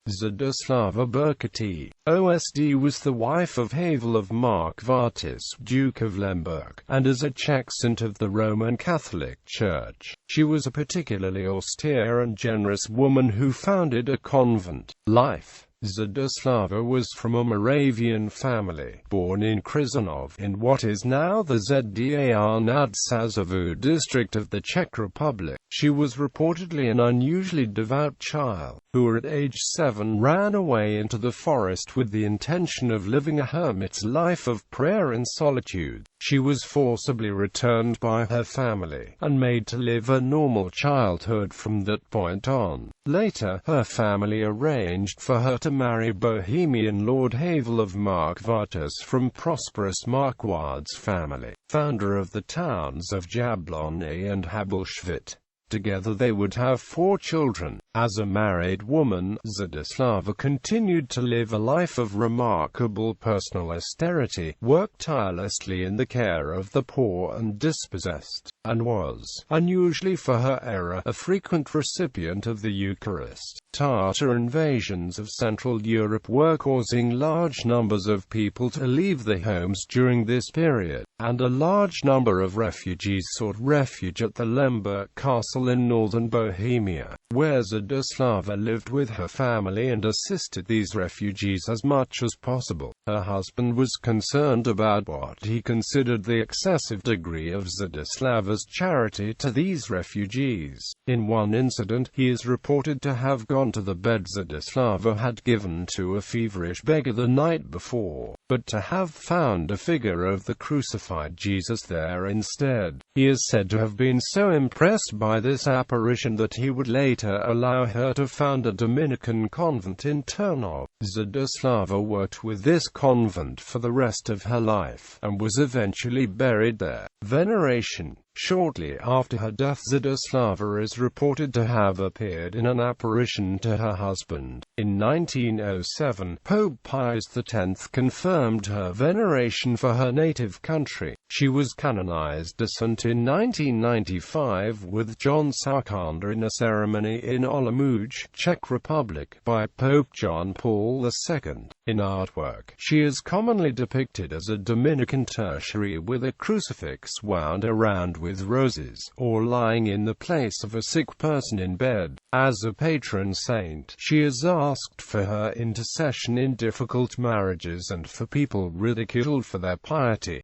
Zdislava Berka T.O.S.D. was the wife of Havel of Markvartice, Duke of Lemberk, and is a Czech saint of the Roman Catholic Church. She was a particularly austere and generous woman who founded a convent. Life. Zdislava was from a Moravian family, born in Křižanov, in what is now the Zdar nad Sázavou district of the Czech Republic. She was reportedly an unusually devout child, who at age 7 ran away into the forest with the intention of living a hermit's life of prayer and solitude. She was forcibly returned by her family, and made to live a normal childhood from that point on. Later, her family arranged for her to marry Bohemian Lord Havel of Markvartice from prosperous Markwards family, founder of the towns of Jablonec and Havel. Together they would have 4 children. As a married woman, Zdislava continued to live a life of remarkable personal austerity, worked tirelessly in the care of the poor and dispossessed, and was, unusually for her era, a frequent recipient of the Eucharist. Tatar invasions of Central Europe were causing large numbers of people to leave their homes during this period, and a large number of refugees sought refuge at the Lemberk castle in northern Bohemia, where Zdislava lived with her family and assisted these refugees as much as possible. Her husband was concerned about what he considered the excessive degree of Zdislava's charity to these refugees. In one incident, he is reported to have gone to the bed Zdislava had given to a feverish beggar the night before, but to have found a figure of the crucified Jesus there instead. He is said to have been so impressed by this apparition that he would later allow her to found a Dominican convent in Turnov. Zdislava worked with this convent for the rest of her life, and was eventually buried there. Veneration. Shortly after her death, Zdislava is reported to have appeared in an apparition to her husband. In 1907, Pope Pius X confirmed her veneration for her native country. She was canonized a saint in 1995 with John Sarkanda in a ceremony in Olomouc, Czech Republic, by Pope John Paul II. In artwork, she is commonly depicted as a Dominican tertiary with a crucifix wound around with roses, or lying in the place of a sick person in bed. As a patron saint, she is asked for her intercession in difficult marriages and for people ridiculed for their piety.